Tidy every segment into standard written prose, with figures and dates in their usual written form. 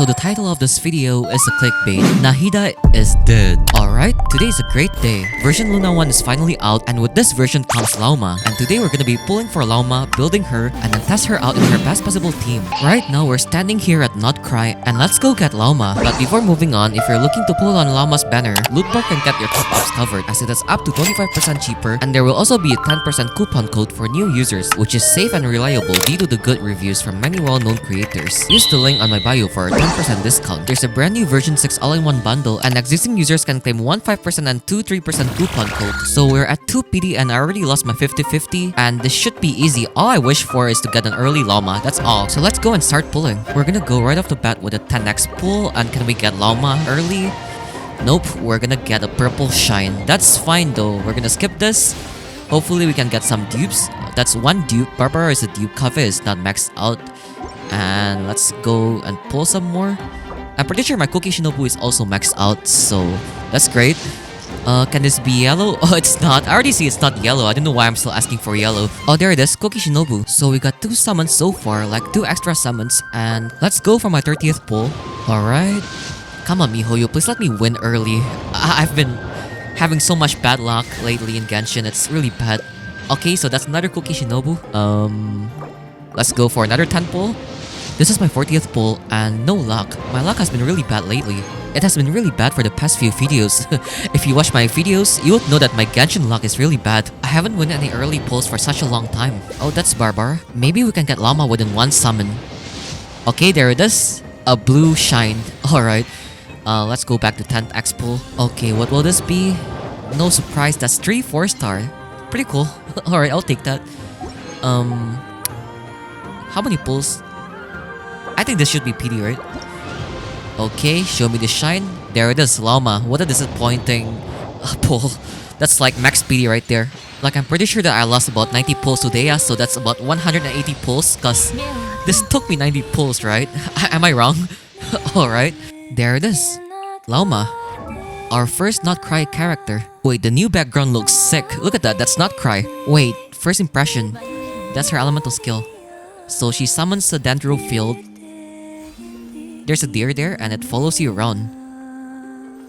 So the title of this video is a clickbait. Nahida is dead. Alright, today is a great day. Version Luna 1 is finally out, and with this version comes Lauma. And today we're gonna be pulling for Lauma, building her, and then test her out in her best possible team. Right now we're standing here at Not Cry, and let's go get Lauma. But before moving on, if you're looking to pull on Lauma's banner, Lootbar can get your top-ups covered, as it is up to 25% cheaper, and there will also be a 10% coupon code for new users, which is safe and reliable due to the good reviews from many well-known creators. Use the link on my bio for a 10% discount. There's a brand new version 6 all-in-one bundle, and existing users can claim 15% and 3% coupon code. So we're at 2 PD and I already lost my 50-50, and this should be easy. All I wish for is to get an early Lauma, that's all. So let's go and start pulling. We're gonna go right off the bat with a 10x pull, and can we get Lauma early? Nope, we're gonna get a purple shine. That's fine though, we're gonna skip this. Hopefully we can get some dupes. That's one dupe. Barbara is a dupe. Kave is not maxed out. And let's go and pull some more. I'm pretty sure my Cookie Shinobu is also maxed out, so that's great. Can this be yellow? Oh, it's not. I already see it's not yellow. I don't know why I'm still asking for yellow. Oh, there it is. Cookie Shinobu. So we got 2 summons so far, like 2 extra summons. And let's go for my 30th pull. Alright. Come on, miHoYo. Please let me win early. I've been having so much bad luck lately in Genshin. It's really bad. Okay, so that's another Cookie Shinobu. Let's go for another 10 pull. This is my 40th pull, and no luck. My luck has been really bad lately. It has been really bad for the past few videos. If you watch my videos, you would know that my Genshin luck is really bad. I haven't won any early pulls for such a long time. Oh, that's Barbara. Maybe we can get Lauma within 1 summon. Okay, there it is. A blue shine. Alright. Let's go back to 10th X pull. Okay, what will this be? No surprise, that's 3 4-star. Pretty cool. Alright, I'll take that. How many pulls? I think this should be PD, right? Okay, show me the shine. There it is, Lauma. What a disappointing pull. That's like max PD right there. Like, I'm pretty sure that I lost about 90 pulls today, so that's about 180 pulls, cause this took me 90 pulls, right? Am I wrong? Alright. There it is. Lauma. Our first Not Cry character. Wait, the new background looks sick. Look at that, that's Not Cry. Wait, first impression. That's her elemental skill. So she summons the Dendro field. There's a deer there and it follows you around.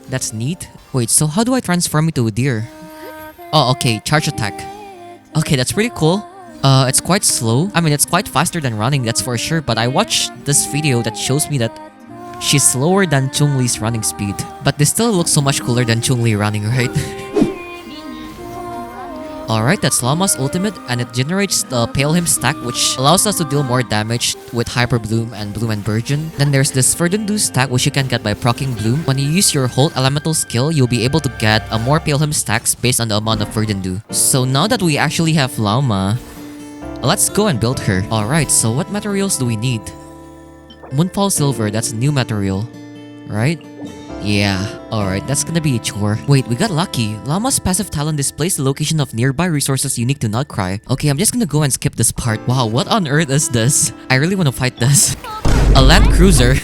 That's neat. Wait, so how do I transform into a deer? Oh, okay, charge attack. Okay, that's pretty cool. It's quite slow. I mean, it's quite faster than running, that's for sure. But I watched this video that shows me that she's slower than Chun-Li's running speed. But this still looks so much cooler than Chun-Li running, right? Alright, that's Lauma's ultimate, and it generates the Pale Him stack, which allows us to deal more damage with Hyperbloom and Bloom and Burgeon. Then there's this Verdundu stack, which you can get by proccing Bloom. When you use your Hold elemental skill, you'll be able to get a more Pale Him stacks based on the amount of Verdundu. So now that we actually have Lauma, let's go and build her. Alright, so what materials do we need? Moonfall Silver, that's a new material, right? Yeah, alright, that's gonna be a chore. Wait, we got lucky. Lauma's passive talent displays the location of nearby resources unique to Not Cry. Okay, I'm just gonna go and skip this part. Wow, what on earth is this? I really wanna fight this. A Land Cruiser?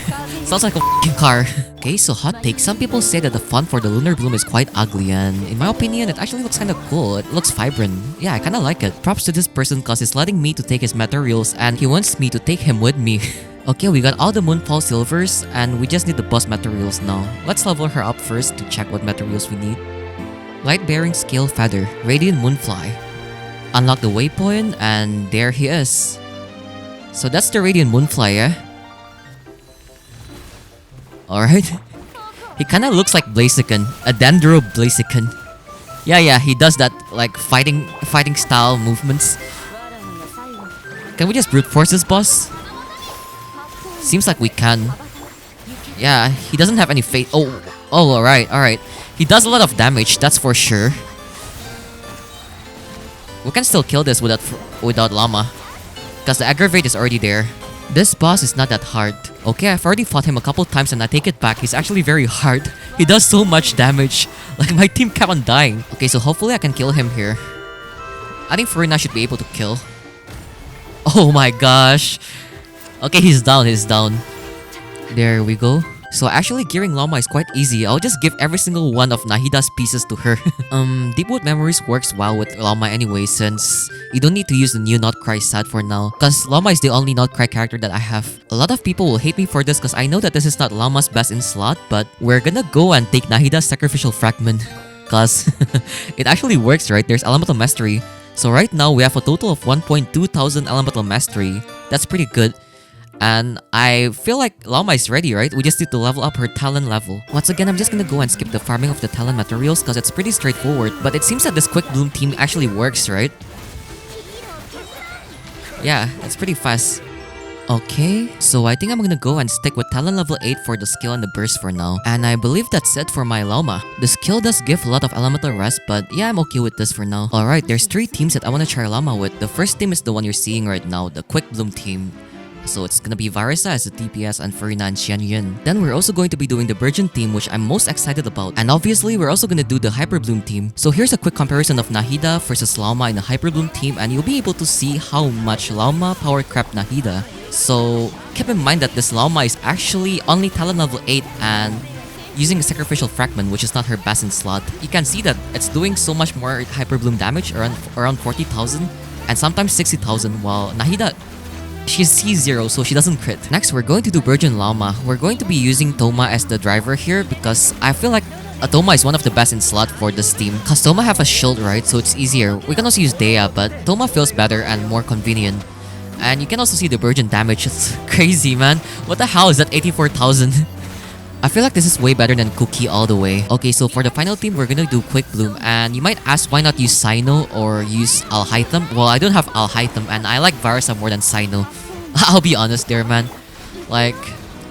Sounds like a f***ing car. Okay, so hot take. Some people say that the font for the Lunar Bloom is quite ugly, and in my opinion, it actually looks kinda cool. It looks vibrant. Yeah, I kinda like it. Props to this person cause he's letting me to take his materials, and he wants me to take him with me. Okay, we got all the Moonfall Silvers, and we just need the boss materials now. Let's level her up first to check what materials we need. Light-bearing Scale Feather, Radiant Moonfly. Unlock the waypoint, and there he is. So that's the Radiant Moonfly, yeah? Alright. He kinda looks like Blaziken, a Dendro Blaziken. Yeah, he does that, like, fighting style movements. Can we just brute force this boss? Seems like we can. Yeah, he doesn't have any fate. Oh, alright. He does a lot of damage, that's for sure. We can still kill this without Lauma, because the aggravate is already there. This boss is not that hard. Okay, I've already fought him a couple times and I take it back. He's actually very hard. He does so much damage. Like, my team kept on dying. Okay, so hopefully I can kill him here. I think Furina should be able to kill. Oh my gosh. Okay, he's down. There we go. So actually gearing Lauma is quite easy. I'll just give every single one of Nahida's pieces to her. Deepwood Memories works well with Lauma anyway, since you don't need to use the new Not Cry sad for now, cause Lauma is the only Not Cry character that I have. A lot of people will hate me for this cause I know that this is not Lauma's best in slot, but we're gonna go and take Nahida's Sacrificial Fragment. Cause it actually works, right? There's Elemental Mastery. So right now we have a total of 1,200 Elemental Mastery. That's pretty good. And I feel like Lauma is ready, right? We just need to level up her talent level. Once again, I'm just gonna go and skip the farming of the talent materials because it's pretty straightforward. But it seems that this Quick Bloom team actually works, right? Yeah, it's pretty fast. Okay, so I think I'm gonna go and stick with talent level 8 for the skill and the burst for now. And I believe that's it for my Lauma. The skill does give a lot of elemental rest, but yeah, I'm okay with this for now. Alright, there's 3 teams that I wanna try Lauma with. The first team is the one you're seeing right now, the Quick Bloom team. So it's gonna be Varisa as the DPS and Furina and Xianyun. Then we're also going to be doing the Burgeon team, which I'm most excited about. And obviously, we're also gonna do the Hyperbloom team. So here's a quick comparison of Nahida versus Lauma in the Hyperbloom team, and you'll be able to see how much Lauma power crept Nahida. So keep in mind that this Lauma is actually only talent level 8 and using a Sacrificial Fragment, which is not her best in slot. You can see that it's doing so much more Hyperbloom damage, around 40,000 and sometimes 60,000, while Nahida, she's C0, so she doesn't crit. Next, we're going to do Burgeon Lauma. We're going to be using Thoma as the driver here because I feel like Thoma is one of the best in slot for this team. Cause Thoma have a shield, right? So it's easier. We can also use Dea, but Thoma feels better and more convenient. And you can also see the Burgeon damage. It's crazy, man. What the hell is that 84,000? I feel like this is way better than Cookie all the way. Okay, so for the final team, we're gonna do Quick Bloom. And you might ask why not use Sino or use Alhaitham? Well, I don't have Alhaitham and I like Varisa more than Sino. I'll be honest there, man. Like,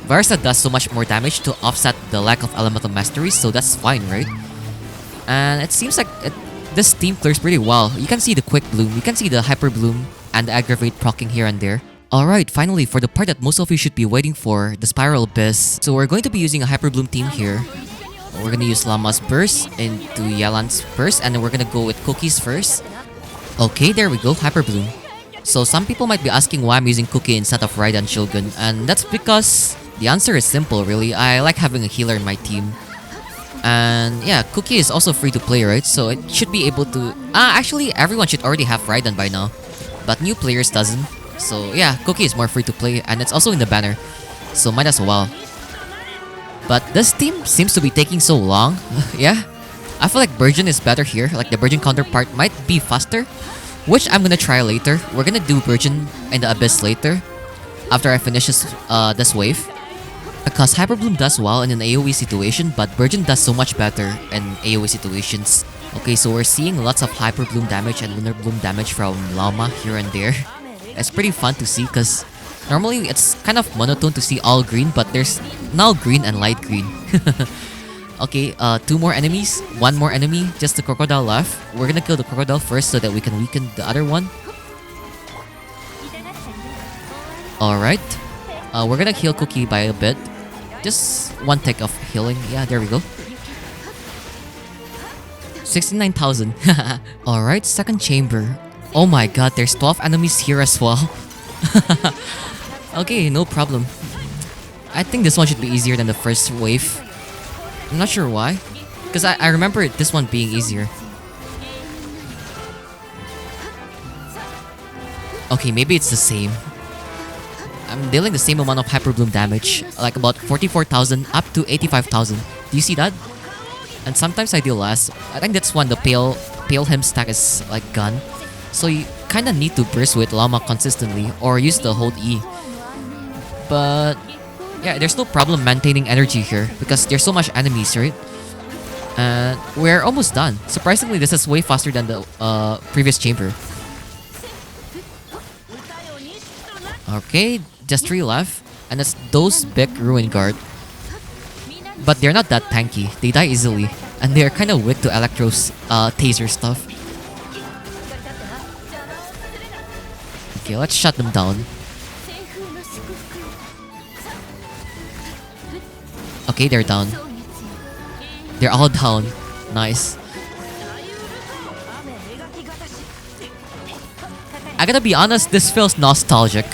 Varisa does so much more damage to offset the lack of Elemental Mastery, so that's fine, right? And it seems like this team clears pretty well. You can see the Quick Bloom, you can see the Hyper Bloom, and the Aggravate proccing here and there. Alright, finally, for the part that most of you should be waiting for, the Spiral Abyss. So we're going to be using a Hyper Bloom team here. We're gonna use Lama's Burst into Yalan's Burst, and then we're gonna go with Cookies first. Okay, there we go, Hyper Bloom. So some people might be asking why I'm using Cookie instead of Raiden Shogun, and that's because the answer is simple, really. I like having a healer in my team. And yeah, Cookie is also free to play, right? So it should be able to... actually, everyone should already have Raiden by now. But new players doesn't. So yeah, Cookie is more free to play, and it's also in the banner. So might as well. But this team seems to be taking so long. Yeah, I feel like Burgeon is better here. Like the Burgeon counterpart might be faster, which I'm gonna try later. We're gonna do Burgeon in the Abyss later, after I finish this wave. Because Hyperbloom does well in an AoE situation, but Burgeon does so much better in AoE situations. Okay, so we're seeing lots of Hyperbloom damage and Lunar Bloom damage from Lauma here and there. It's pretty fun to see because normally it's kind of monotone to see all green, but there's now green and light green. Okay, 2 more enemies, 1 more enemy, just the crocodile left. We're gonna kill the crocodile first so that we can weaken the other one. Alright, we're gonna heal Cookie by a bit. Just 1 tick of healing. Yeah, there we go. 69,000. Alright, second chamber. Oh my god, there's 12 enemies here as well. Okay, no problem. I think this one should be easier than the first wave. I'm not sure why. Because I remember this one being easier. Okay, maybe it's the same. I'm dealing the same amount of Hyperbloom damage. Like about 44,000 up to 85,000. Do you see that? And sometimes I deal less. I think that's when the pale him stack is like gone. So you kinda need to burst with Lauma consistently or use the hold E. But yeah, there's no problem maintaining energy here because there's so much enemies, right? And we're almost done. Surprisingly, this is way faster than the previous chamber. Okay, just 3 left. And it's those big Ruin Guard. But they're not that tanky. They die easily. And they're kind of weak to Electro's taser stuff. Okay, let's shut them down. Okay, they're down. They're all down. Nice. I gotta be honest, this feels nostalgic.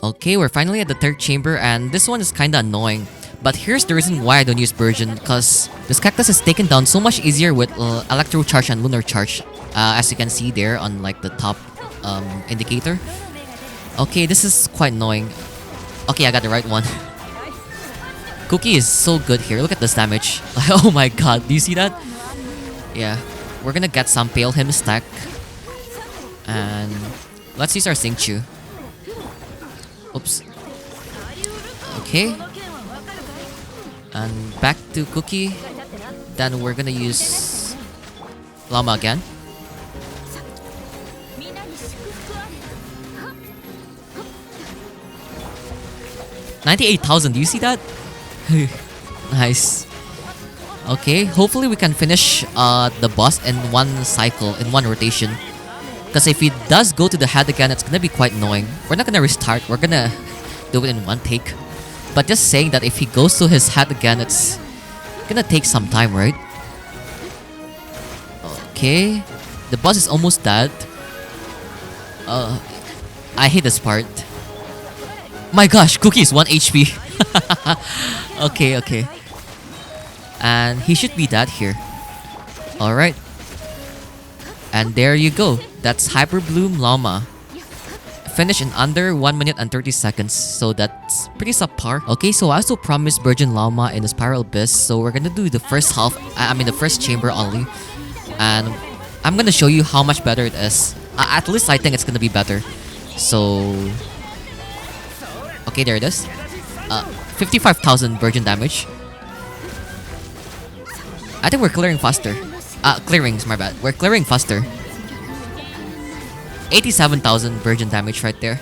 Okay, we're finally at the third chamber, and this one is kinda annoying. But here's the reason why I don't use Burgeon, because this cactus is taken down so much easier with Electro Charge and Lunar Charge. As you can see there on like the top indicator. Okay, this is quite annoying. Okay, I got the right one. Cookie is so good here. Look at this damage. Oh my god, do you see that? Yeah, we're gonna get some Pale Him stack. And let's use our Xingqiu. Oops. Okay. And back to Cookie. Then we're gonna use Lauma again. $98,000, do you see that? Nice. Okay, hopefully we can finish the boss in one cycle, in one rotation. Because if he does go to the head again, it's gonna be quite annoying. We're not gonna restart, we're gonna do it in one take. But just saying that if he goes to his head again, it's gonna take some time, right? Okay, the boss is almost dead. I hate this part. My gosh, Cookie is 1 HP. Okay. And he should be dead here. Alright. And there you go. That's Hyperbloom Lauma. Finish in under 1 minute and 30 seconds. So that's pretty subpar. Okay, so I also promised Burgeon Lauma in the Spiral Abyss. So we're gonna do the first half, the first chamber only. And I'm gonna show you how much better it is. At least I think it's gonna be better. So... okay, there it is. 55,000 Burgeon damage. I think we're clearing faster. Clearings, my bad. We're clearing faster. 87,000 Burgeon damage right there.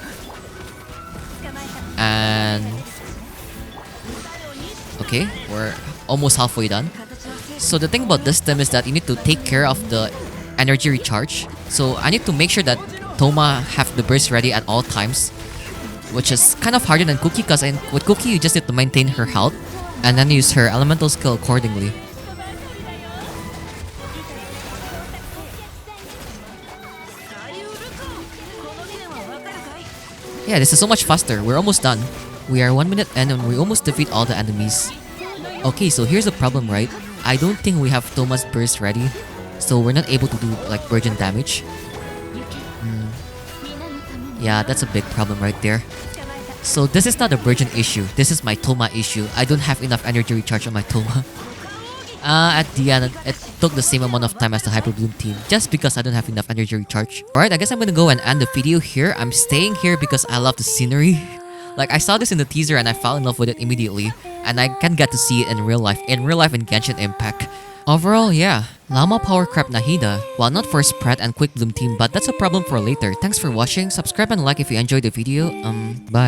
And... okay, we're almost halfway done. So the thing about this time is that you need to take care of the energy recharge. So I need to make sure that Thoma have the burst ready at all times, which is kind of harder than Cookie, because with Cookie you just need to maintain her health and then use her elemental skill accordingly. Yeah, this is so much faster. We're almost done. We are 1 minute in and we almost defeat all the enemies. Okay, so here's the problem, right? I don't think we have Thoma's burst ready, so we're not able to do like Burgeon damage. Yeah, that's a big problem right there. So this is not a Burgeon issue, this is my Thoma issue. I don't have enough energy recharge on my Thoma. At the end, it took the same amount of time as the Hyperbloom team, just because I don't have enough energy recharge. Alright, I guess I'm gonna go and end the video here. I'm staying here because I love the scenery. Like, I saw this in the teaser and I fell in love with it immediately. And I can get to see it in real life in Genshin Impact. Overall, yeah, Lauma power crap Nahida. Well, not for Spread and Quick Bloom team, but that's a problem for later. Thanks for watching, subscribe and like if you enjoyed the video. Bye.